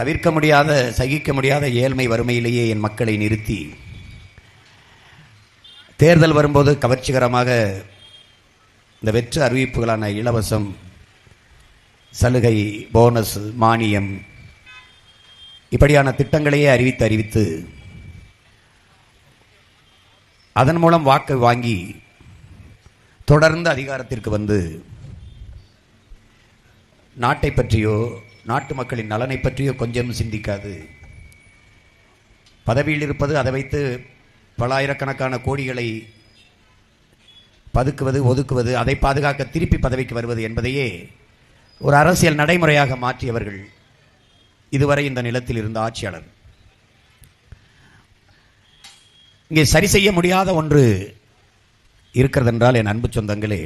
தவிர்க்க முடியாத சகிக்க முடியாத ஏழ்மை வறுமையிலேயே என் மக்களை நிறுத்தி தேர்தல் வரும்போது கவர்ச்சிகரமாக இந்த வெற்று அறிவிப்புகளான இலவசம், சலுகை, போனஸ், மானியம் இப்படியான திட்டங்களையே அறிவித்து அதன் மூலம் வாக்கு வாங்கி தொடர்ந்து அதிகாரத்திற்கு வந்து நாட்டை பற்றியோ நாட்டு மக்களின் நலனை பற்றியோ கொஞ்சம் சிந்திக்காது பதவியில் இருப்பது, அதை வைத்து பல ஆயிரக்கணக்கான கோடிகளை பதுக்குவது, ஒதுக்குவது, அதை பாதுகாக்க திருப்பி பதவிக்கு வருவது என்பதையே ஒரு அரசியல் நடைமுறையாக மாற்றியவர்கள் இதுவரை இந்த நிலத்தில் இருந்த ஆட்சியாளர். இங்கே சரி செய்ய முடியாத ஒன்று இருக்கிறது என்றால் என் அன்பு சொந்தங்களே,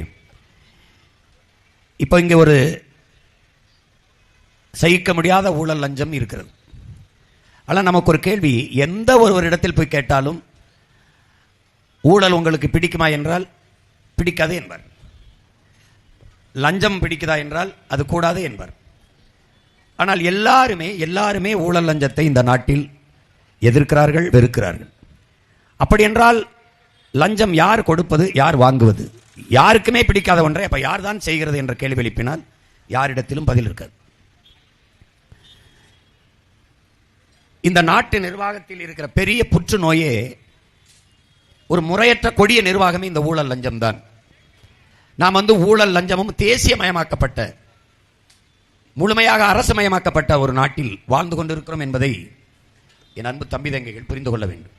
இப்போ இங்கே ஒரு சகிக்க முடியாத ஊழல் லஞ்சம் இருக்கிறது. ஆனால் நமக்கு ஒரு கேள்வி, எந்த ஒரு இடத்தில் போய் கேட்டாலும் ஊழல் உங்களுக்கு பிடிக்குமா என்றால் பிடிக்காது என்பார், லஞ்சம் பிடிக்குதா என்றால் அது கூடாது என்பார். ஆனால் எல்லாருமே ஊழல் லஞ்சத்தை இந்த நாட்டில் எதிர்க்கிறார்கள், வெறுக்கிறார்கள். அப்படி என்றால் லஞ்சம் யார் கொடுப்பது, யார் வாங்குவது? யாருக்குமே பிடிக்காத ஒன்றை அப்ப யார் தான் செய்கிறது என்ற கேள்வி எழுப்பினால் யாரிடத்திலும் பதில் இருக்காது. இந்த நாட்டு நிர்வாகத்தில் இருக்கிற பெரிய புற்றுநோயே ஒரு முறையற்ற கொடிய நிர்வாகமே இந்த ஊழல் லஞ்சம் தான். நாம் ஊழல் லஞ்சமும் தேசியமயமாக்கப்பட்ட, முழுமையாக அரசுமயமாக்கப்பட்ட ஒரு நாட்டில் வாழ்ந்து கொண்டிருக்கிறோம் என்பதை என் அன்பு தம்பி தங்கைகள் புரிந்து கொள்ள வேண்டும்.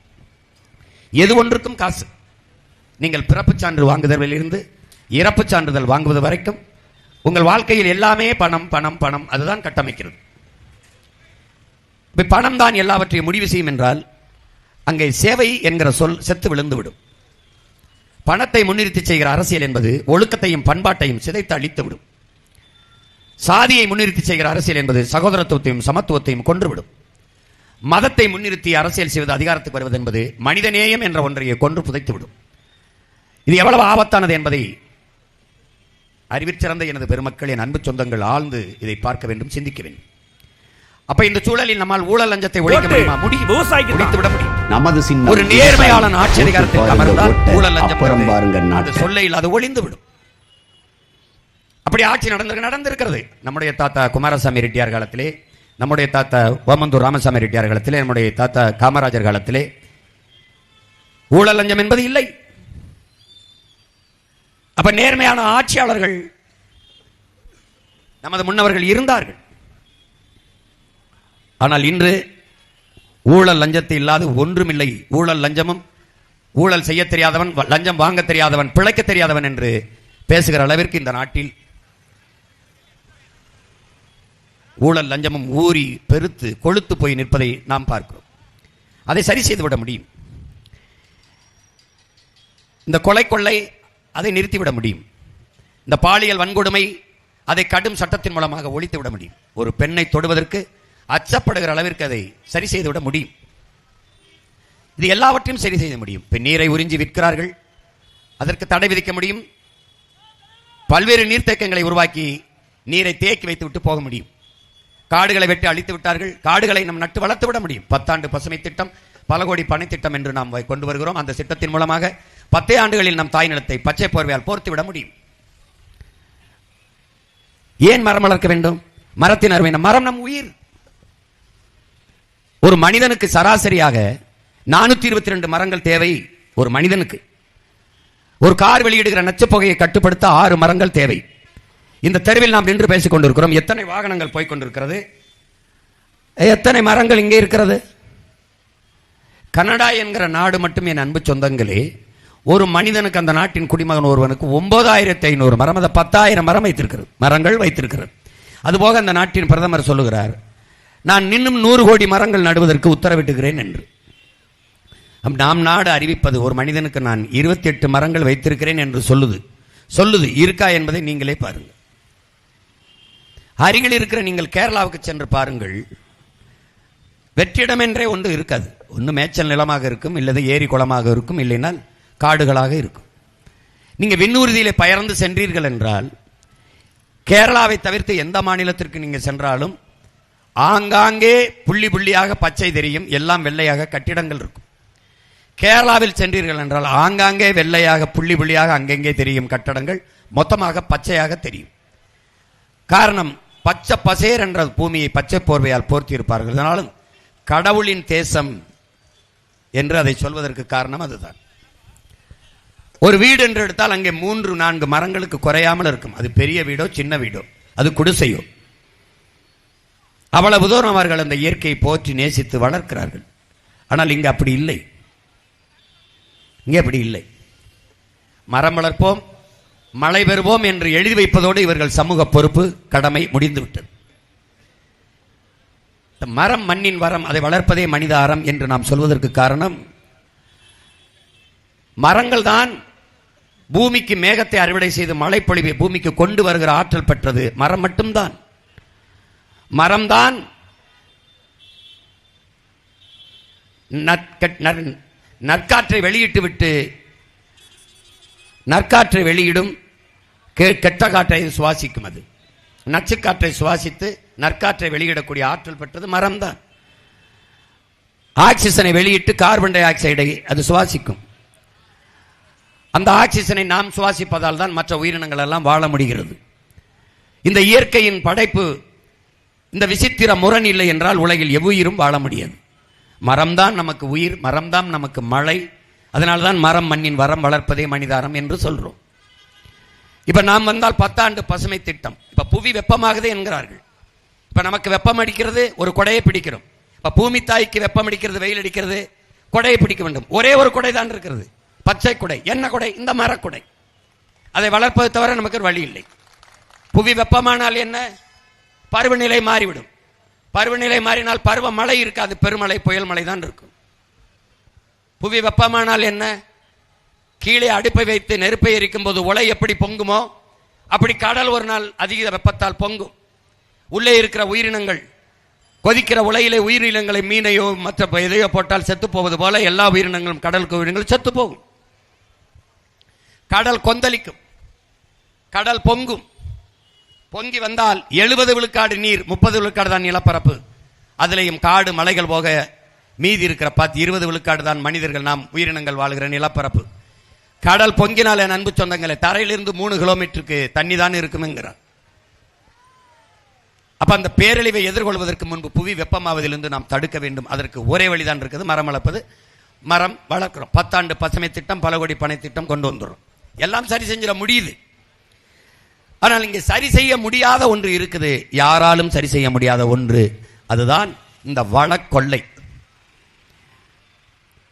எது ஒன்றுக்கும் காசு. நீங்கள் பிறப்புச் சான்று வாங்குதலிலிருந்து இறப்புச் சான்றிதழ் வாங்குவது வரைக்கும் உங்கள் வாழ்க்கையில் எல்லாமே பணம் பணம் பணம், அதுதான் கட்டமைக்கிறது. பணம் தான் எல்லாவற்றையும் முடிவு செய்யும் என்றால் அங்கே சேவை என்கிற சொல் செத்து விழுந்துவிடும். பணத்தை முன்னிறுத்தி செய்கிற அரசியல் என்பது ஒழுக்கத்தையும் பண்பாட்டையும் சிதைத்து அழித்துவிடும். சாதியை முன்னிறுத்தி செய்கிற அரசியல் என்பது சகோதரத்துவத்தையும் சமத்துவத்தையும் கொன்றுவிடும். மதத்தை முன்னிறுத்தி அரசியல் செய்வது, அதிகாரத்துக்கு வருவது என்பது மனிதநேயம் என்ற ஒன்றையை கொன்று புதைத்துவிடும். இது எவ்வளவு ஆபத்தானது என்பதை அறிவிற்சிறந்த எனது பெருமக்கள், என் அன்பு சொந்தங்கள் ஆழ்ந்து இதை பார்க்க வேண்டும், சிந்திக்க வேண்டும். அப்ப இந்த சூழலில் நம்மால் ஊழல் லஞ்சத்தை ஒழிக்க முடியுமா? முடியும். நமது ஒரு நேர்மையாளன் ஆட்சி அதிகாரத்தில் அமர்ந்தால் ஊழல் லஞ்சம் அது சொல்லையில் அது ஒளிந்து விடும். அப்படி ஆட்சி நடந்திருக்கிறது. நம்முடைய தாத்தா குமாரசாமி ரெட்டியார் காலத்திலே, நம்முடைய தாத்தா ஓமந்தூர் ராமசாமி ரெட்டியார் காலத்திலே, நம்முடைய தாத்தா காமராஜர் காலத்திலே ஊழல் லஞ்சம் என்பது இல்லை. அப்ப நேர்மையான ஆட்சியாளர்கள் நமது முன்னவர்கள் இருந்தார்கள். ஆனால் இன்று ஊழல் லஞ்சத்தை இல்லாது ஒன்றுமில்லை. ஊழல் லஞ்சமும், ஊழல் செய்ய தெரியாதவன், லஞ்சம் வாங்க தெரியாதவன், பிழைக்க தெரியாதவன் என்று பேசுகிற அளவிற்கு இந்த நாட்டில் ஊழல் லஞ்சமும் ஊறி பெருத்து கொழுத்து போய் நிற்பதை நாம் பார்க்கிறோம். அதை சரி செய்துவிட முடியும். இந்த கொள்ளை அதை நிறுத்திவிட முடியும். இந்த பாலியல் வன்கொடுமை அதை கடும் சட்டத்தின் மூலமாக ஒழித்துவிட முடியும். ஒரு பெண்ணை தொடுவதற்கு அச்சப்படுகிற அளவிற்கு அதை சரி செய்துவிட முடியும். இது எல்லாவற்றையும் சரி செய்ய முடியும். நீரை உறிஞ்சி விற்கிறார்கள், அதற்கு தடை விதிக்க முடியும். பல்வேறு நீர்த்தேக்கங்களை உருவாக்கி நீரை தேக்கி வைத்து விட்டு போக முடியும். காடுகளை வெட்டி அழித்து விட்டார்கள், காடுகளை நாம் நட்டு வளர்த்து விட முடியும். 10 ஆண்டு பசுமை திட்டம், பல கோடி பணி திட்டம் என்று நாம் கொண்டு வருகிறோம். அந்த திட்டத்தின் மூலமாக 10 ஆண்டுகளில் நம் தாய் நிலத்தை பச்சை போர்வையால் போர்த்து விட முடியும். ஏன் மரம் வளர்க்க வேண்டும்? மரத்தின் அருமை, மரம் நம் உயிர். ஒரு மனிதனுக்கு சராசரியாக 422 மரங்கள் தேவை. ஒரு மனிதனுக்கு ஒரு கார் வெளியிடுகிற நச்சுப்புகையை கட்டுப்படுத்த 6 மரங்கள் தேவை. இந்த தெருவில் நாம் நின்று பேசிக் கொண்டிருக்கிறோம். எத்தனை வாகனங்கள் போய்க் கொண்டிருக்கிறது, எத்தனை மரங்கள் இங்கே இருக்கிறது? கனடா என்கிற நாடு மட்டும் என் அன்பு சொந்தங்களே, ஒரு மனிதனுக்கு, அந்த நாட்டின் குடிமகன் ஒருவனுக்கு 9500 மரம், அதை 10,000 மரம் வைத்திருக்கிறது, மரங்கள் வைத்திருக்கிறது. அதுபோக அந்த நாட்டின் பிரதமர் சொல்லுகிறார், நான் இன்னும் 100 கோடி மரங்கள் நடுவதற்கு உத்தரவிட்டுகிறேன் என்று. நாம் நாடு அறிவிப்பது, ஒரு மனிதனுக்கு நான் 28 மரங்கள் வைத்திருக்கிறேன் என்று சொல்லுது இருக்கா என்பதை நீங்களே பாருங்கள். அருகில் இருக்கிற நீங்கள் கேரளாவுக்கு சென்று பாருங்கள், வெற்றிடம் என்றே ஒன்று இருக்காது. ஒன்று மேய்ச்சல் நிலமாக இருக்கும், இல்லது ஏரி குளமாக இருக்கும், இல்லைனால் காடுகளாக இருக்கும். நீங்க விண்ணூர்தியிலே பயர்ந்து சென்றீர்கள் என்றால் கேரளாவை தவிர்த்து எந்த மாநிலத்திற்கு நீங்க சென்றாலும் ஆங்காங்கே புள்ளி புள்ளியாக பச்சை தெரியும், எல்லாம் வெள்ளையாக கட்டிடங்கள் இருக்கும். கேரளாவில் சென்றீர்கள் என்றால் ஆங்காங்கே வெள்ளையாக புள்ளி புள்ளியாக அங்கெங்கே தெரியும் கட்டடங்கள், மொத்தமாக பச்சையாக தெரியும். காரணம், பச்சை பசேர் என்ற பூமியை பச்சை போர்வையால் போர்த்தி இருப்பார்கள். அதனாலும் கடவுளின் தேசம் என்று அதை சொல்வதற்கு காரணம் அதுதான். ஒரு வீடு என்று எடுத்தால் அங்கே 3-4 மரங்களுக்கு குறையாமல் இருக்கும். அது பெரிய வீடோ சின்ன வீடோ, அது குடிசையோ, அவ்வளவு தூரம் அவர்கள் அந்த இயற்கையை போற்றி நேசித்து வளர்க்கிறார்கள். ஆனால் இங்கு அப்படி இல்லை. இங்கே அப்படி இல்லை. மரம் வளர்ப்போம், மழை பெறுவோம் என்று எழுதி வைப்பதோடு இவர்கள் சமூக பொறுப்பு கடமை முடிந்துவிட்டது. மரம் மண்ணின் வரம், அதை வளர்ப்பதே மனித அறம் என்று நாம் சொல்வதற்கு காரணம், மரங்கள் தான் பூமிக்கு மேகத்தை அறுவடை செய்து மழை பொழிவை பூமிக்கு கொண்டு வருகிற ஆற்றல் பெற்றது மரம் மட்டும்தான். மரம்தான் நற்காற்றை வெளியிட்டு விட்டு நற்காற்றை வெளியிடும், கெட்ட காற்றை சுவாசிக்கும். அது நச்சுக்காற்றை சுவாசித்து நற்காற்றை வெளியிடக்கூடிய ஆற்றல் பெற்றது மரம்தான். ஆக்சிஜனை வெளியிட்டு கார்பன் டை ஆக்சைடை அது சுவாசிக்கும். அந்த ஆக்சிஜனை நாம் சுவாசிப்பதால் தான் மற்ற உயிரினங்கள் எல்லாம் வாழ முடிகிறது. இந்த இயற்கையின் படைப்பு, இந்த விசித்திர முரண் இல்லை என்றால் உலகில் எவ்வுயிரும் வாழ முடியாது. மரம்தான் நமக்கு உயிர், மரம்தான் நமக்கு மழை. அதனால்தான் மரம் மண்ணின் வரம், வளர்ப்பதே மனிதாரம் என்று சொல்றோம். இப்ப நாம் வந்தால் 10 ஆண்டு பசுமை திட்டம். இப்ப புவி வெப்பமாகுது என்கிறார்கள். இப்ப நமக்கு வெப்பம் அடிக்கிறது, ஒரு கொடையை பிடிக்கிறோம். இப்ப பூமி தாய்க்கு வெப்பம் அடிக்கிறது, வெயில் அடிக்கிறது, கொடையை பிடிக்க வேண்டும். ஒரே ஒரு கொடை தான் இருக்கிறது, பச்சை கொடை. என்ன கொடை? இந்த மரக்கொடை. அதை வளர்ப்பதை தவிர நமக்கு வழி இல்லை. புவி வெப்பமானால் என்ன? பருவநிலை மாறிவிடும். பருவநிலை மாறினால் பருவ மழை இருக்காது, பெருமழை புயல் மழை தான் இருக்கும். புவி வெப்பமானால் என்ன? கீழே அடுப்பை வைத்து நெருப்பை எரிக்கும் போது உலை எப்படி பொங்குமோ அப்படி கடல் ஒரு நாள் அதிக வெப்பத்தால் பொங்கும். உள்ளே இருக்கிற உயிரினங்கள், கொதிக்கிற உலையிலே உயிரினங்களை, மீனையோ மற்ற எதையோ போட்டால் செத்து போவது போல எல்லா உயிரினங்களும், கடல் உயிரினங்களும் செத்து போகும். கடல் கொந்தளிக்கும், கடல் பொங்கும். பொங்கி வந்தால் 70 விழுக்காடு நீர், 30 விழுக்காடு தான் நிலப்பரப்பு. அதிலேயும் காடு மலைகள் போக மீதி இருக்கிற 20 விழுக்காடு தான் மனிதர்கள், நாம் உயிரினங்கள் வாழ்கிற நிலப்பரப்பு. கடல் பொங்கினால் என் அன்பு சொந்தங்களை, தரையிலிருந்து 3 கிலோமீட்டருக்கு தண்ணி தான் இருக்கும்ங்கிறார். அப்ப அந்த பேரழிவை எதிர்கொள்வதற்கு முன்பு புவி வெப்பமாவதிலிருந்து நாம் தடுக்க வேண்டும். அதற்கு ஒரே வழிதான் இருக்குது, மரம் வளர்ப்பது. மரம் வளர்க்கிறோம். 10 ஆண்டு பசுமை திட்டம், பல கோடி பனை திட்டம் கொண்டு வந்துடும். எல்லாம் சரி செஞ்சிட முடியுது. ஆனால் இங்கே சரி செய்ய முடியாத ஒன்று இருக்குது, யாராலும் சரி செய்ய முடியாத ஒன்று. அதுதான் இந்த வளக்கொள்ளை.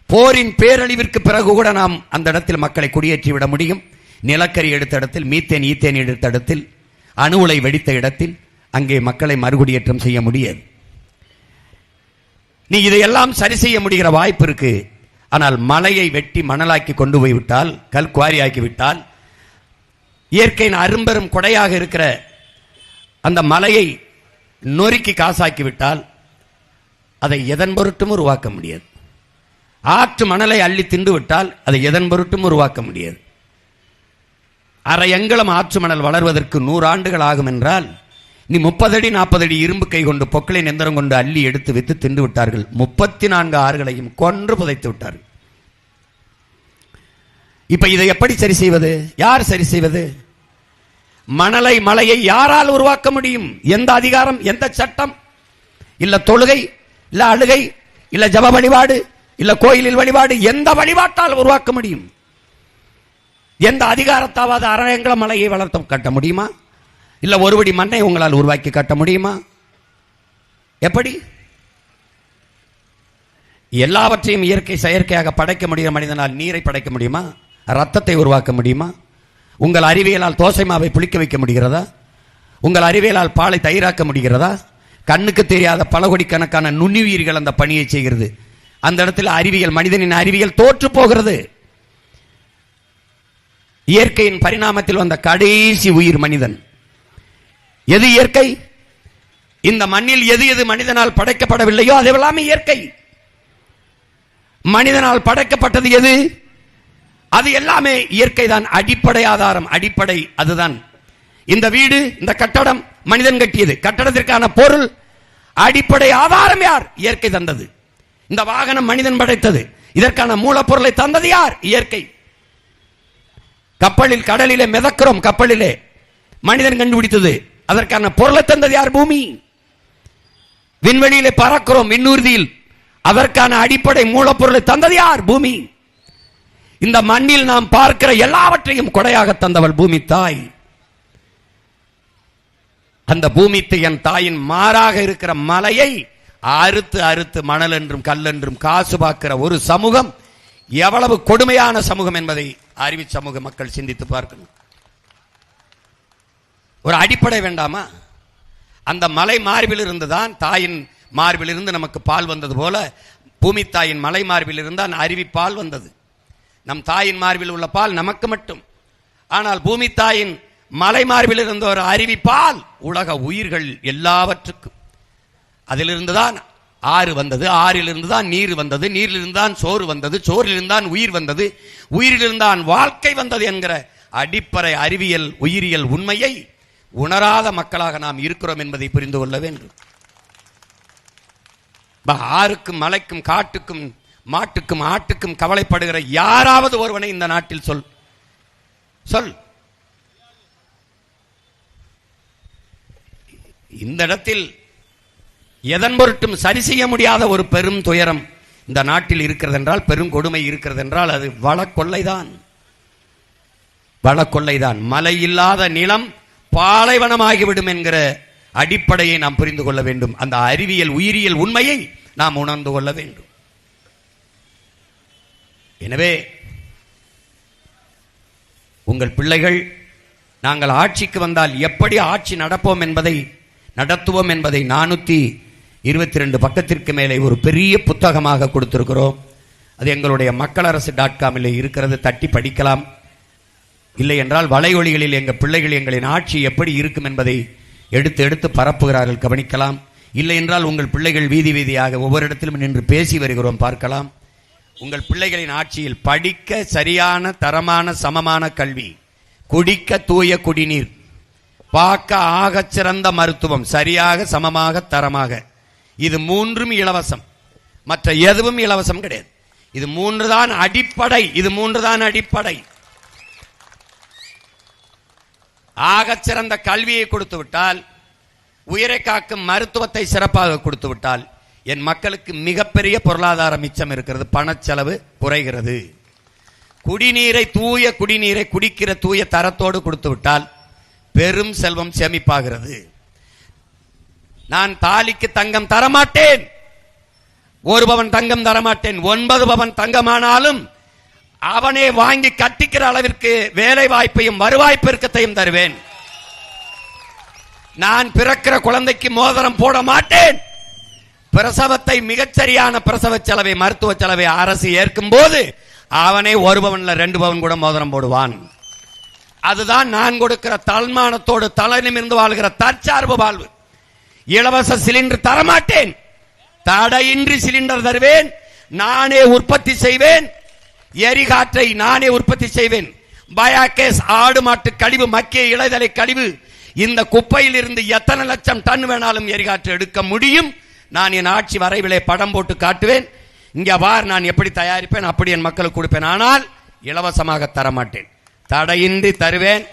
போரின் பேரழிவிற்கு பிறகு கூட நாம் அந்த இடத்தில் மக்களை குடியேற்றி விட முடியும். நிலக்கரி எடுத்த இடத்தில், மீத்தேன் ஈத்தேன் எடுத்த இடத்தில், அணு உலை வெடித்த இடத்தில் அங்கே மக்களை மறுகுடியேற்றம் செய்ய முடியாது. நீ இதையெல்லாம் சரி செய்ய முடிகிற வாய்ப்பு இருக்கு. ஆனால் மலையை வெட்டி மணலாக்கி கொண்டு போய்விட்டால், கல் குவாரி ஆக்கிவிட்டால், இயற்கையின் அரும்பெரும் கொடையாக இருக்கிற அந்த மலையை நொறுக்கி காசாக்கிவிட்டால் அதை எதன் பொருட்டும் உருவாக்க முடியாது. ஆற்று மணலை அள்ளி தின்று விட்டால் அதை எதன் பொருட்டும் உருவாக்க முடியாது. அரை அங்குலம் ஆற்று மணல் வளர்வதற்கு 100 ஆண்டுகள் ஆகும் என்றால், நீ 30 அடி 40 அடி இரும்பு கை கொண்டு பொக்களை எந்திரம் கொண்டு அள்ளி எடுத்து வித்து தின்று விட்டார்கள். 34 ஆறுகளையும் கொன்று புதைத்து விட்டார்கள். இப்ப இதை எப்படி சரி செய்வது? யார் சரி செய்வது? மணலை மலையை யாரால் உருவாக்க முடியும்? எந்த அதிகாரம், எந்த சட்டம்? இல்ல தொழுகை, இல்ல அழுகை, இல்ல ஜப வழிபாடு, இல்ல கோயிலில் வழிபாடு, எந்த வழிபாட்டால் உருவாக்க முடியும்? எந்த அதிகாரத்தாவது அரங்கல மலையை வளர்த்து கட்ட முடியுமா? இல்ல ஒருபடி மண்ணை உங்களால் உருவாக்கி கட்ட முடியுமா? எப்படி? எல்லாவற்றையும் இயற்கை செயற்கையாக படைக்க முடியும். மனிதனால் நீரை படைக்க முடியுமா? ரத்தத்தை உருவாக்க முடியுமா? உங்கள் அறிவியலால் தோசை மாவை புளிக்க வைக்க முடிகிறதா? உங்கள் அறிவியலால் பாலை தயிராக்க முடிகிறதா? கண்ணுக்கு தெரியாத பல கோடிக்கணக்கான நுண்ணுயிர்கள் அந்த பணியை செய்கிறது. அந்த இடத்துல அறிவியல், மனிதனின் அறிவியல் தோற்று போகிறது. இயற்கையின் பரிணாமத்தில் வந்த கடைசி உயிர் மனிதன். எது இயற்கை? இந்த மண்ணில் எது எது மனிதனால் படைக்கப்படவில்லையோ அதெல்லாமே இயற்கை. மனிதனால் படைக்கப்பட்டது எது? அது எல்லாமே இயற்கை தான். அடிப்படை ஆதாரம், அடிப்படை அதுதான். இந்த வீடு, இந்த கட்டடம் மனிதன் கட்டியது. கட்டடத்திற்கான பொருள் அடிப்படை ஆதாரம் யார்? இயற்கை தந்தது. இந்த வாகனம் மனிதன் படைத்தது. இதற்கான மூலப்பொருளை தந்தது யார்? இயற்கை. கப்பலில் கடலிலே மிதக்கிறோம், கப்பலிலே மனிதன் கண்டுபிடித்தது. அதற்கான பொருளை தந்தது யார்? பூமி. விண்வெளியிலே பறக்கிறோம், விண்ணூர்தியில், அதற்கான அடிப்படை மூலப்பொருளை தந்தது யார்? பூமி. இந்த மண்ணில் நாம் பார்க்கிற எல்லாவற்றையும் கொடையாக தந்தவள் பூமி தாய். அந்த பூமி என் தாயின் மாறாக இருக்கிற மலையை அறுத்து அறுத்து மணல் என்றும் கல் என்றும் காசு பார்க்கிற ஒரு சமூகம் எவ்வளவு கொடுமையான சமூகம் என்பதை அறிவு சமூக மக்கள் சிந்தித்து பார்க்கணும். ஒரு அடிப்படை வேண்டாமா? அந்த மலை மார்பில் இருந்துதான், தாயின் மார்பில் இருந்து நமக்கு பால் வந்தது போல பூமி தாயின் மலை மார்பில் இருந்தான் அருவி பால் வந்தது. நம் தாயின் மார்பில் உள்ள பால் நமக்கு மட்டும். ஆனால் பூமி தாயின் மலை மார்பில் இருந்த ஒரு அருவி பால் உலக உயிர்கள் எல்லாவற்றுக்கும். அதிலிருந்துதான் ஆறு வந்தது, ஆறிலிருந்துதான் நீர் வந்தது, நீரிலிருந்தான் சோறு வந்தது, சோறிலிருந்தான் உயிர் வந்தது, உயிரிலிருந்தான் வாழ்க்கை வந்தது என்கிற அடிப்படை அறிவியல் உயிரியல் உண்மையை உணராத மக்களாக நாம் இருக்கிறோம் என்பதை புரிந்து கொள்ள வேண்டும். ஆறுக்கும் மலைக்கும் காட்டுக்கும் மாட்டுக்கும் ஆட்டுக்கும் கவலைப்படுகிற யாராவது ஒருவனை இந்த நாட்டில் சொல் சொல். இந்த இடத்தில் எதன் பொருட்டும் சரி செய்ய முடியாத ஒரு பெரும் துயரம் இந்த நாட்டில் இருக்கிறது என்றால், பெரும் கொடுமை இருக்கிறது என்றால் அது வளக்கொள்ளைதான். வளக்கொள்ளைதான். மழை இல்லாத நிலம் பாலைவனமாகிவிடும் என்கிற அடிப்படையை நாம் புரிந்து கொள்ள வேண்டும். அந்த அறிவியல் உயிரியல் உண்மையை நாம் உணர்ந்து கொள்ள வேண்டும். எனவே உங்கள் பிள்ளைகள் நாங்கள் ஆட்சிக்கு வந்தால் எப்படி ஆட்சி நடத்துவோம் என்பதை 422 பக்கத்திற்கு மேலே ஒரு பெரிய புத்தகமாக கொடுத்திருக்கிறோம். அது எங்களுடைய மக்களரசு.com இருக்கிறது, தட்டி படிக்கலாம். இல்லை என்றால் வலையொலிகளில் எங்கள் பிள்ளைகள் எங்களின் ஆட்சி எப்படி இருக்கும் என்பதை எடுத்து எடுத்து பரப்புகிறார்கள், கவனிக்கலாம். இல்லை என்றால் உங்கள் பிள்ளைகள் வீதி வீதியாக ஒவ்வொரு இடத்திலும் நின்று பேசி வருகிறோம், பார்க்கலாம். உங்கள் பிள்ளைகளின் ஆட்சியில் படிக்க சரியான தரமான சமமான கல்வி, குடிக்க தூய குடிநீர், பார்க்க ஆகச் சிறந்த மருத்துவம், சரியாக சமமாக தரமாக, இது மூன்றும் இலவசம். மற்ற எதுவும் இலவசம் கிடையாது. இது மூன்றுதான் அடிப்படை. இது மூன்றுதான் அடிப்படை. ஆகச் சிறந்த கல்வியை கொடுத்து விட்டால், உயிரை காக்கும் மருத்துவத்தை சிறப்பாக கொடுத்து விட்டால் என் மக்களுக்கு மிகப்பெரிய பொருளாதார மிச்சம் இருக்கிறது, பணச்செலவு குறைகிறது. குடிநீரை, தூய குடிநீரை குடிக்கிற தூய தரத்தோடு கொடுத்து விட்டால் பெரும் செல்வம் சேமிப்பாகிறது. நான் தாலிக்கு தங்கம் தரமாட்டேன், 1 பவன் தங்கம் தரமாட்டேன். 9 பவன் தங்கமானாலும் அவனே வாங்கி கட்டிக்கிற அளவிற்கு வேலை வாய்ப்பையும் வருவாய் பெருக்கத்தையும் தருவேன். நான் பிறக்கிற குழந்தைக்கு மோதிரம் போட மாட்டேன். பிரசவத்தை மிகச்சரியான பிரசவ செலவை, மருத்துவ செலவை அரசு ஏற்கும் போது அவனே 1 பவன்ல 2 பவன் கூட மோதிரம் போடுவான். அதுதான் நான் கொடுக்கிற தன்மானத்தோடு தலை நிமிர்ந்து வாழ்கிற தற்சார்பு வாழ்வு. இலவச சிலிண்டர் தரமாட்டேன், தடையின்றி சிலிண்டர் தருவேன். நானே உற்பத்தி செய்வேன், எரிகாற்றை நானே உற்பத்தி செய்வேன். பயோகேஸ், ஆடு மாட்டு கழிவு, மக்கிய இலைதலை கழிவு, இந்த குப்பையில் இருந்து எத்தனை லட்சம் டன் வேணாலும் எரிகாற்று எடுக்க முடியும். நான் என் ஆட்சி வரைவிலே படம் போட்டு காட்டுவேன். இங்க வார், நான் எப்படி தயாரிப்பேன், அப்படி என் மக்களுக்கு கொடுப்பேன். ஆனால் இலவசமாக தரமாட்டேன், தடையின்றி தருவேன்.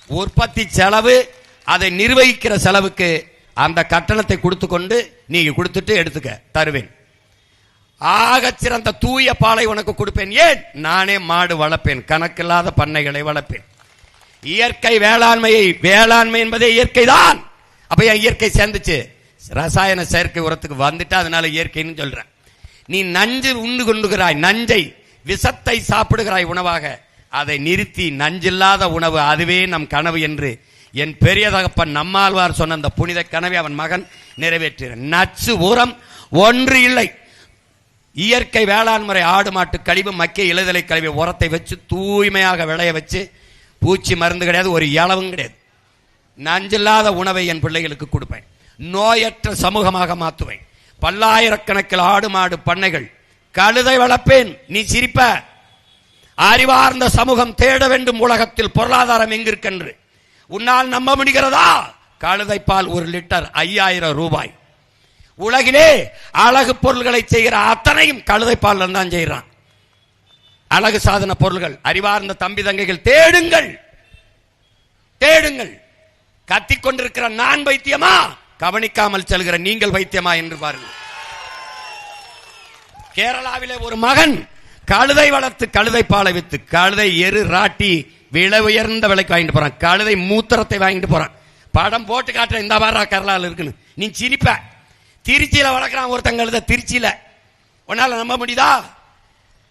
உற்பத்தி செலவு, அதை நிர்வகிக்கிற செலவுக்கு அந்த கட்டணத்தை கொடுத்து கொண்டு நீங்க கொடுத்துட்டு எடுத்துக்க தருவேன். ஆகச் சிறந்த தூய பாலை உனக்கு கொடுப்பேன். ஏன்? நானே மாடு வளர்ப்பேன், கணக்கில்லாத பண்ணைகளை வளர்ப்பேன். இயற்கை வேளாண்மை என்பதே இயற்கை தான். அப்ப இயற்கை சேர்ந்துச்சு, ரசாயன செயற்கை உரத்துக்கு வந்துட்டு அதனால இயற்கைன்னு சொல்றேன். நீ நஞ்சு உண்டு கொண்டுகிறாய், நஞ்சை விஷத்தை சாப்பிடுகிறாய் உணவாக. அதை நிறுத்தி நஞ்சில்லாத உணவு, அதுவே நம் கனவு என்று என் பெரிய தகப்பன் நம்மாழ்வார் சொன்ன அந்த புனித கனவை அவன் மகன் நிறைவேற்ற. நச்சு உரம் ஒன்று இல்லை. இயற்கை வேளாண் முறை, ஆடு மாட்டு கழிவு, மக்கிய இலைதலை கழிவு, உரத்தை வச்சு தூய்மையாக விளைய வச்சு, பூச்சி மருந்து கிடையாது, ஒரு இளவும் கிடையாது. நஞ்சில்லாத உணவை என் பிள்ளைகளுக்கு கொடுப்பேன். நோயற்ற சமூகமாக மாற்றுவேன். பல்லாயிரக்கணக்கில் ஆடு மாடு பண்ணைகள், கழுதை வளர்ப்பேன். நீ சிரிப்ப. அறிவார்ந்த சமூகம் தேட வேண்டும் உலகத்தில் பொருளாதாரம் எங்கிருக்கென்று. உன்னால் நம்ப முடிகிறதா? கழுதை பால் 1 லிட்டர் 5000 ரூபாய். உலகிலே அழகு பொருள்களை செய்கிற அத்தனையும் கழுதை பால் தான் செய்யறான். அழகு சாதன பொருள்கள். அறிவார்ந்த தம்பி தங்கைகள் தேடுங்கள், தேடுங்கள். கத்திக்கொண்டிருக்கிற நான் வைத்தியமா, கவனிக்காமல் செல்கிற நீங்கள் வைத்தியமா என்று பாருங்கள். கேரளாவிலே ஒரு மகன் கழுதை வளர்த்து கழுதை பாலை வித்து கழுதை எரு ராட்டி விலை உயர்ந்த விலைக்கு வாங்கிட்டு போறான். கழுதை மூத்திரத்தை வாங்கிட்டு போறான். படம் போட்டு காட்டுற இந்த வாரா கேரளாவில் இருக்குன்னு நீ சிரிப்ப. திருச்சியில வளர்க்கிறான் ஒருத்தன் கழுத. திருச்சியில உன்னால நம்ப முடியுதா?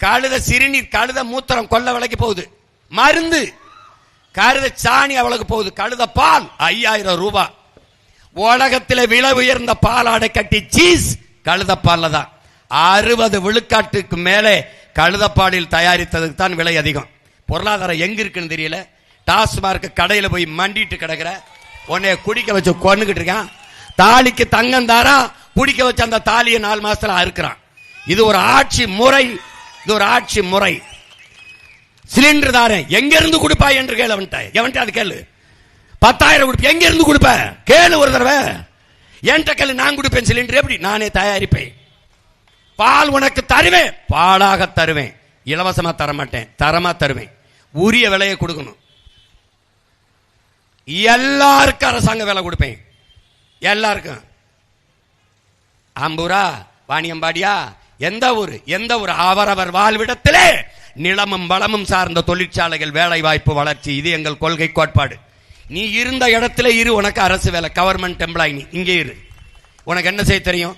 கழுத சிறுநீர், கழுத மூத்திரம் கொல்ல விலைக்கு போகுது. மருந்து கழுத சாணி அவளுக்கு போகுது. கழுத பால் 5000 ரூபாய். உலகத்தில் விலை உயர்ந்த பாலாடை கட்டி சீஸ் கழுத பால்ல தான். 60 விழுக்காட்டுக்கு மேலே கழுதப்பாலில் தயாரித்ததுக்கு தான் விலை அதிகம். பொருளாதாரம் எங்க இருக்குன்னு தெரியல. டாஸ்மார்க் கடையில போய் மண்டிட்டு கிடக்குற உன்னை குடிக்க வச்சு கொண்டுகிட்டு இருக்கான். தாலிக்கு தங்கம் தாரா, குடிக்க வச்சு அந்த தாலியை 4 மாசத்துல அறுக்கிறான். இது ஒரு ஆட்சி முறை, இது ஒரு ஆட்சி முறை. சிலிண்டர் தாரேன் எங்க இருந்து கொடுப்பாய் என்று கேளு. எவன்ட்ட அது கேளு. 10,000 கொடுப்ப எங்க இருந்து கொடுப்ப கேளு ஒரு தடவை. என்கிட்ட கேளு, நான் கொடுப்பேன் சிலிண்டர். எப்படி? நானே தயாரிப்பேன். பால் உனக்கு தருவேன், பாலாக தருவேன். இலவசமா தர மாட்டேன், தரமா தருவேன். உரிய விலையை கொடுக்கணும். எல்லாருக்கும் அரசாங்க வேலை கொடுப்பேன். எல்லாருக்கும். ஆம்பூரா, வாணியம்பாடியா, எந்த ஊர் அவரவர் வாழ்விடத்திலே நிலமும் வளமும் சார்ந்த தொழிற்சாலைகள், வேலை வாய்ப்பு, வளர்ச்சி. இது எங்கள் கொள்கை கோட்பாடு. நீ இருந்த இடத்துல இரு, உனக்கு அரசு வேலை, கவர்மெண்ட் எம்ப்ளாய். நீ இங்கே இரு. உனக்கு என்ன செய்ய தெரியும்?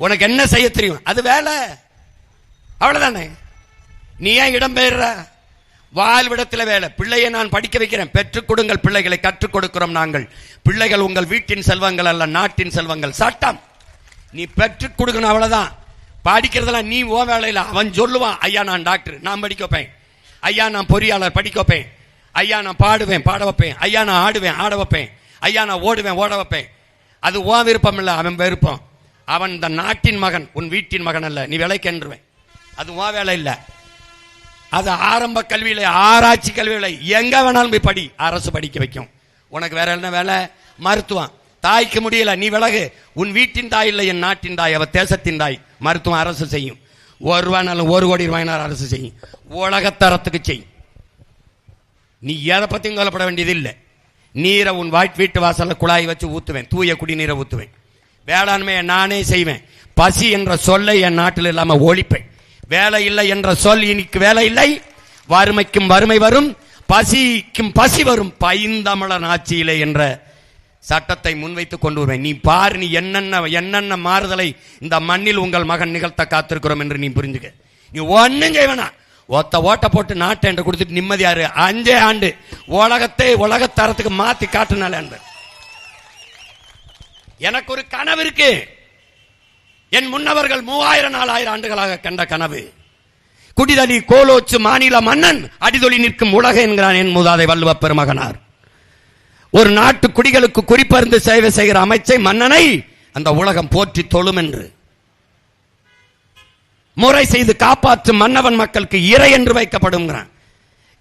உனக்கு என்ன செய்ய தெரியும்? அது வேலை, அவ்வளவுதானே. நீ ஏன் இடம் பெயர்ற? வாழ்விடத்தில் வேலை. பிள்ளையை நான் படிக்க வைக்கிறேன், பெற்றுக் கொடுங்கள். பிள்ளைகளை கற்றுக் கொடுக்கிறோம் நாங்கள். பிள்ளைகள் உங்கள் வீட்டின் செல்வங்கள் அல்ல, நாட்டின் செல்வங்கள். சட்டம் நீ பெற்றுக் கொடுக்கணும், அவ்வளவுதான். படிக்கிறதெல்லாம் நீ ஓ வேலையில். அவன் சொல்லுவான், ஐயா நான் டாக்டர், நான் படிக்க வைப்பேன். ஐயா நான் பொறியாளர், படிக்க வைப்பேன். ஐயா நான் பாடுவேன், பாட வைப்பேன். ஐயா நான் ஆடுவேன், ஆட வைப்பேன். ஐயா நான் ஓடுவேன், ஓட வைப்பேன். அது ஓ விருப்பம் இல்லை, அவன் விருப்பம். அவன் இந்த நாட்டின் மகன், உன் வீட்டின் மகன் அல்ல. நீ விலைக்கென்றுவேன், அது ஓ வேலை இல்லை. அது ஆரம்ப கல்வியில, ஆராய்ச்சி கல்வியில எங்க வேணாலும் போய் படி, அரசு படிக்க வைக்கும். உனக்கு வேற என்ன வேலை? மருத்துவம். தாய்க்கு முடியல, நீ விலகு. உன் வீட்டின் தாய் இல்லை, என் நாட்டின் தாய், அவ தேசத்தின் தாய். மருத்துவம் அரசு செய்யும். 1 ரூபாய்னாலும் 1 கோடி ரூபாய்னாலும் அரசு செய்யும். உலகத்தரத்துக்கு செய்யும். நீ எதை பத்தியும் கவலைப்பட வேண்டியது இல்லை. நீரை உன் வீட்டு வாசல்ல குழாய் வச்சு ஊத்துவேன், தூய குடிநீரை ஊத்துவேன். வேளாண்மையை நானே செய்வேன். பசி என்ற சொல்லை என் நாட்டில் இல்லாம ஒழிப்பேன். வேலை இல்லை என்ற சொல் இன்னைக்கு வேலை இல்லை. வறுமைக்கும் வறுமை வரும், பசிக்கும் பசி வரும். பைந்தமிழன் ஆட்சியிலே என்ற சட்டத்தை முன்வைத்துக் கொண்டு வருவேன். நீ பாரு, நீ என்னென்ன மாறுதலை இந்த மண்ணில் உங்கள் மகன் நிகழ்த்த காத்திருக்கிறோம் என்று நீ புரிஞ்சுக்க. நீ ஒன்னும் செய்வனா, ஓட்ட போட்டு நாட்டை என்று கொடுத்துட்டு நிம்மதியாரு. 5 ஆண்டு உலகத்தரத்துக்கு மாத்தி காட்டுனால. எனக்கு ஒரு கனவு இருக்கு. என் முன்னவர்கள் 3000-4000 ஆண்டுகளாக கண்ட கனவு. குடிதலி கோலோச்சு மாநில மன்னன் அடிதொலி நிற்கும் உலக என்கிறான் என் மூதாதை வள்ளுவ பெருமகனார். ஒரு நாட்டு குடிகளுக்கு குறிப்பறிந்து சேவை செய்கிற அமைச்சை, மன்னனை அந்த உலகம் போற்றி தொழும் என்று முறை செய்து காப்பாற்றும் மன்னவன் மக்களுக்கு இறை என்று வைக்கப்படும்.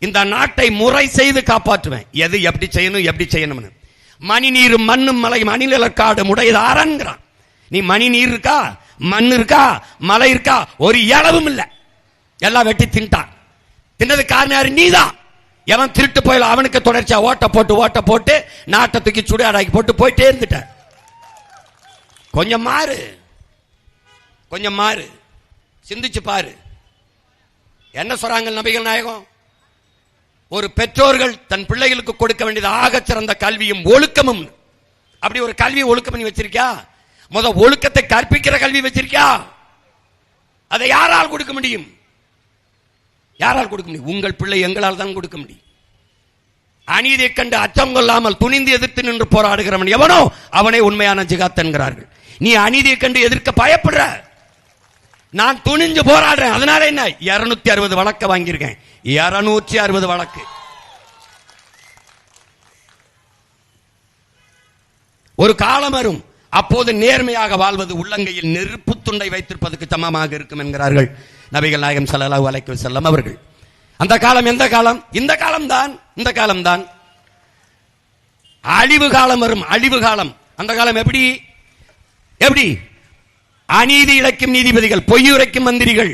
இந்த நாட்டை முறை செய்து காப்பாற்றுவேன். எது எப்படி செய்யணும், எப்படி செய்யணும். மணி நீரும் மண்ணும் மலை மணிநிலக்காடு உடையது ஆரன்கிறான். நீ மணி நீர் இருக்கா, மண் இருக்கா, மலை இருக்கா, ஒரு இளவும் இல்ல. எல்லாம் வெட்டி தின்ட்டான். தின்னது காரணம் யாரு? நீதான். எவன் திருட்டு போயில அவனுக்கு தொடர்ச்சியா ஓட்ட போட்டு நாட்டை தூக்கி சுடாடாக்கி போட்டு போயிட்டே இருந்துட்ட. கொஞ்சம் மாறு, சிந்திச்சு பாரு. என்ன சொல்றாங்க நபிகள் நாயகம்? ஒரு பெற்றோர்கள் தன் பிள்ளைகளுக்கு கொடுக்க வேண்டியது ஆக சிறந்த கல்வியும் ஒழுக்கமும். அப்படி ஒரு கல்வி ஒழுக்கம் பண்ணி வச்சிருக்கியா? ஒழுக்கத்தை கற்பிக்கிற கல்வி வச்சிருக்கியா? அதை யாரால் கொடுக்க முடியும்? உங்கள் பிள்ளை எங்களால் தான் கொடுக்க முடியும். அநீதியை கண்டு அச்சம் கொள்ளாமல் துணிந்து எதிர்த்து நின்று போராடுகிறவன் எவனோ அவனே உண்மையான ஜிகாத் என்கிறார்கள். நீ அநீதியை கண்டு எதிர்க்க பயப்படுற, நான் துணிஞ்சு போராடுறேன். அதனால என்ன? 260 வழக்கு வாங்கியிருக்கேன். 260 வழக்கு. ஒரு காலம் வரும், அப்போது நேர்மையாக வாழ்வது உள்ளங்கையில் நெருப்பு துண்டை வைத்திருப்பதற்கு சமமாக இருக்கும் என்கிறார்கள் நபிகள் நாயகம் ஸல்லல்லாஹு அலைஹி வஸல்லம் அவர்கள். அந்த காலம் எந்த காலம்? இந்த காலம்தான். அழிவு காலம் வரும், அழிவு காலம். அந்த காலம் எப்படி? அநீதி இழைக்கும் நீதிபதிகள், பொய்யுரைக்கும் மந்திரிகள்,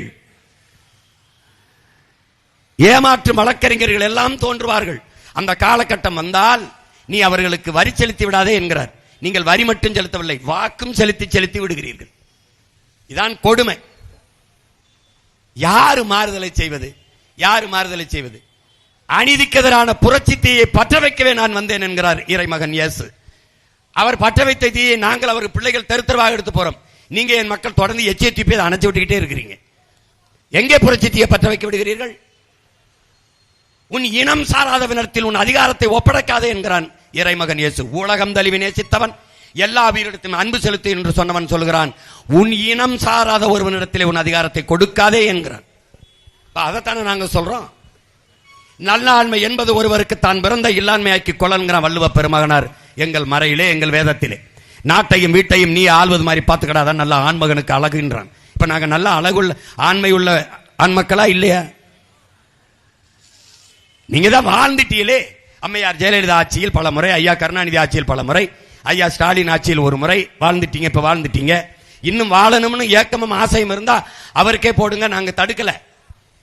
ஏமாற்றும் வழக்கறிஞர்கள் எல்லாம் தோன்றுவார்கள். அந்த காலகட்டம் வந்தால் நீ அவர்களுக்கு வரி செலுத்தி விடாதே என்கிறார். நீங்கள் வரி மட்டும் செலுத்தவில்லை, வாக்கும் செலுத்தி விடுகிறீர்கள். இதான் கொடுமை. யாரு மாறுதலை செய்வது? அநீதிக்கு எதிரான புரட்சி தீயை பற்ற வைக்கவே நான் வந்தேன் என்கிறார் இறைமகன் இயேசு. அவர் பற்ற வைத்த தீயை நாங்கள் அவருக்கு பிள்ளைகள் தெருவாக எடுத்து போறோம். நீங்க என் மக்கள் தொடர்ந்து எச்சரிப்பை அணைச்சு விட்டுக்கிட்டே இருக்கிறீங்க. எங்கே புரட்சி தீயை பற்ற வைக்க விடுகிறீர்கள்? உன் இனம் சாராதவனிடத்தில் உன் அதிகாரத்தை ஒப்படைக்காதே என்கிறான் இறைமகன் இயேசு. உலகம் தழுவி நேசித்தவன், எல்லா வீரிடத்திலும் அன்பு செலுத்து என்று சொன்னவன் சொல்கிறான், உன் இனம் சாராத ஒருவனிடத்தில் உன் அதிகாரத்தை கொடுக்காதே என்கிறான். அதைத்தானே நாங்கள் சொல்றோம். நல்ல ஆண்மை என்பது ஒருவருக்கு தான் பிறந்த இல்லாண்மையாக்கி கொள்ளன்கிறான் வள்ளுவ பெருமகனார் எங்கள் மறையிலே, எங்கள் வேதத்திலே. நாட்டையும் வீட்டையும் நீ ஆள்வது மாதிரி பார்த்துக்கடாதான் நல்ல ஆண்மகனுக்கு அழகுன்றான். இப்ப நாங்க நல்ல அழகுள்ள ஆண்மை உள்ள ஆண்மக்களா இல்லையா? நீங்க தான் வாழ்ந்துட்டீங்களே. அம்மையார் ஜெயலலிதா ஆட்சியில் பல முறை, ஐயா கருணாநிதி ஆட்சியில் பல முறை, ஐயா ஸ்டாலின் ஆட்சியில் ஒரு முறை வாழ்ந்துட்டீங்க. இப்ப வாழ்ந்துட்டீங்க. இன்னும் வாழணும்னு ஏக்கமும் ஆசையும் இருந்தா அவருக்கே போடுங்க, நாங்க தடுக்கல.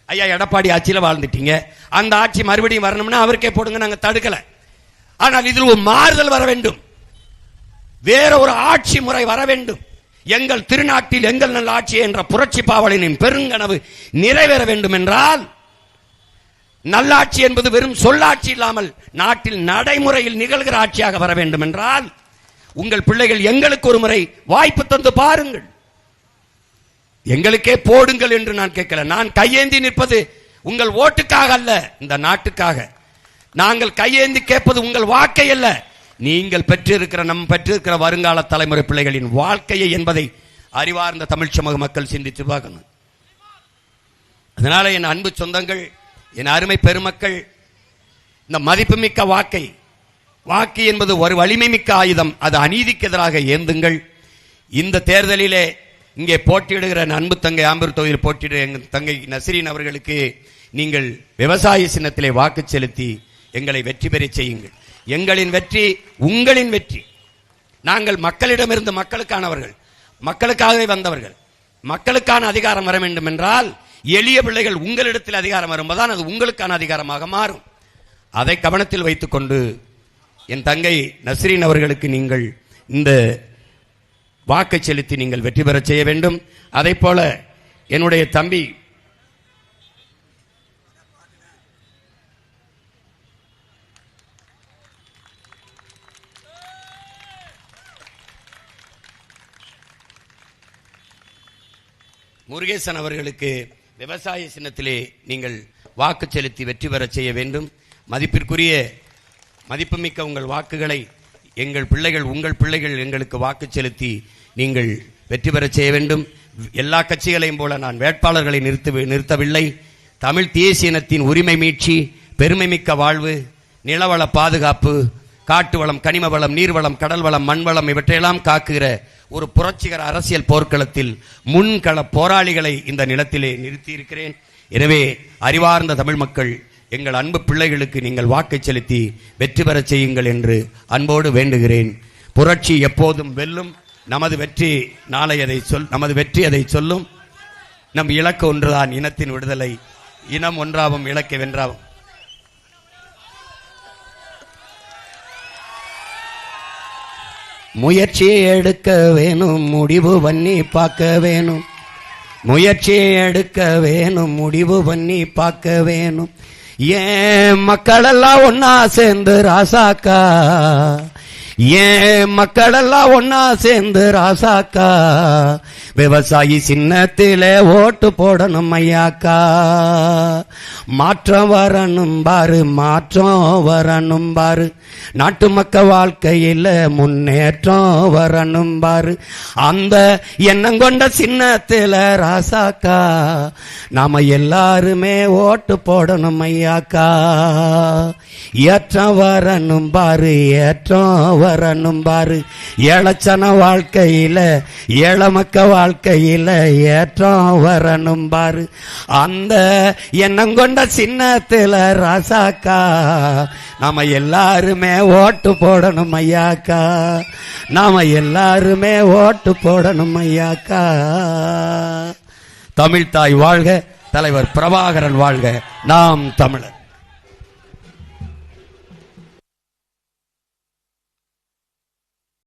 ஐயா எடப்பாடி ஆட்சியில வாழ்ந்துட்டீங்க, அந்த ஆட்சி மறுபடியும் வரணும்னா அவருக்கே போடுங்க, நாங்க தடுக்கல. ஆனால் இதில் ஒரு மாறுதல் வர வேண்டும், வேற ஒரு ஆட்சி முறை வர வேண்டும். எங்கள் திருநாட்டில் எங்கள் நல்ல ஆட்சி என்ற புரட்சி பாவலனின் பெருங்கனவு நிறைவேற வேண்டும் என்றால், நல்லாட்சி என்பது வெறும் சொல்லாட்சி இல்லாமல் நாட்டில் நடைமுறையில் நிகழ்கிற ஆட்சியாக வர வேண்டும் என்றால், உங்கள் பிள்ளைகள் எங்களுக்கு ஒரு முறை வாய்ப்பு தந்து பாருங்கள். எங்களுக்கே போடுங்கள் என்று நான் கேட்கல. நான் கையேந்தி நிற்பது உங்கள் ஓட்டுக்காக அல்ல, இந்த நாட்டுக்காக. நாங்கள் கையேந்தி கேட்பது உங்கள் வாக்கை அல்ல, நீங்கள் பெற்றிருக்கிற வருங்கால தலைமுறை பிள்ளைகளின் வாழ்க்கையை என்பதை அறிவார்ந்த தமிழ் சமூக மக்கள் சிந்தித்து பார்க்கணும். அதனால என் அன்பு சொந்தங்கள், என் அருமை பெருமக்கள், இந்த மதிப்புமிக்க வாக்கு என்பது ஒரு வலிமை மிக்க ஆயுதம். அது அநீதிக்கு எதிராக ஏந்துங்கள். இந்த தேர்தலிலே இங்கே போட்டியிடுகிற அன்பு தங்கை ஆம்பூர் தொகுதியில் போட்டியிடுகிற எங்கள் தங்கை நஸ்ரீன் அவர்களுக்கு நீங்கள் விவசாய சின்னத்திலே வாக்கு செலுத்தி எங்களை வெற்றி பெற செய்யுங்கள். எங்களின் வெற்றி உங்களின் வெற்றி. நாங்கள் மக்களிடமிருந்து மக்களுக்கானவர்கள், மக்களுக்காகவே வந்தவர்கள். மக்களுக்கான அதிகாரம் வர வேண்டும் என்றால் எளிய பிள்ளைகள் உங்களிடத்தில் அதிகாரம் வரும்போதுதான் அது உங்களுக்கான அதிகாரமாக மாறும். அதை கவனத்தில் வைத்துக் கொண்டு என் தங்கை நஸ்ரீன் அவர்களுக்கு நீங்கள் இந்த வாக்கை செலுத்தி நீங்கள் வெற்றி பெற செய்ய வேண்டும். அதை போல என்னுடைய தம்பி முருகேசன் அவர்களுக்கு விவசாய சின்னத்திலே நீங்கள் வாக்கு செலுத்தி வெற்றி பெற செய்ய வேண்டும். மதிப்பிற்குரிய மதிப்புமிக்க உங்கள் வாக்குகளை எங்கள் பிள்ளைகள், உங்கள் பிள்ளைகள் எங்களுக்கு வாக்கு செலுத்தி நீங்கள் வெற்றி பெற செய்ய வேண்டும். எல்லா கட்சிகளையும் போல நான் வேட்பாளர்களை நிறுத்தவில்லை. தமிழ் தேசிய இனத்தின் உரிமை மீட்சி, பெருமை மிக்க வாழ்வு, நிலவள பாதுகாப்பு, காட்டு வளம், கனிம வளம், நீர்வளம், கடல் வளம், மண் வளம் இவற்றையெல்லாம் காக்குகிற ஒரு புரட்சிகர அரசியல் போர்க்களத்தில் முன்கள போராளிகளை இந்த நிலத்திலே நிறுத்தி இருக்கிறேன். எனவே அறிவார்ந்த தமிழ் மக்கள், எங்கள் அன்பு பிள்ளைகளுக்கு நீங்கள் வாக்கை செலுத்தி வெற்றி பெற செய்யுங்கள் என்று அன்போடு வேண்டுகிறேன். புரட்சி எப்போதும் வெல்லும். நமது வெற்றி அதை சொல்லும். நம் இலக்கு ஒன்றுதான், இனத்தின் விடுதலை. இனம் ஒன்றாவும் இலக்கை வென்றாவும். முயற்சி எடுக்க வேணும், முடிவு பண்ணி பார்க்க வேணும். முயற்சி எடுக்க வேணும், முடிவு பண்ணி பார்க்க வேணும். ஏன் மக்களெல்லாம் ஒன்னா சேர்ந்து ராசாக்கா, ஏன் மக்களெல்லாம் ஒன்னா சேர்ந்து ராசாக்கா, விவசாயி சின்னத்திலே ஓட்டு போடணும் ஐயாக்கா. மாற்றம் வரணும் பாரு, மாற்றம் வரணும் பாரு, நாட்டு மக்க வாழ்க்கையில் முன்னேற்றம் வரணும் பாரு. அந்த எண்ணம் கொண்ட சின்னத்தில ராசாக்கா நாம எல்லாருமே ஓட்டு போடணும் ஐயாக்கா. ஏற்றம் வரணும் பாரு, ஏற்றம் வரணும் பாரு. ஏழச்சன வாழ்க்கையில ஏழமக்க வாழ்க்கையில ஏற்றம் வரணும் பாரு. அந்த எண்ணம் கொண்ட சின்னத்துல ராசாக்கா நாம எல்லாருமே ஓட்டு போடணும் ஐயாக்கா. நாம எல்லாருமே ஓட்டு போடணும் ஐயாக்கா. தமிழ்தாய் வாழ்க, தலைவர் பிரபாகரன் வாழ்க, நாம் தமிழர்.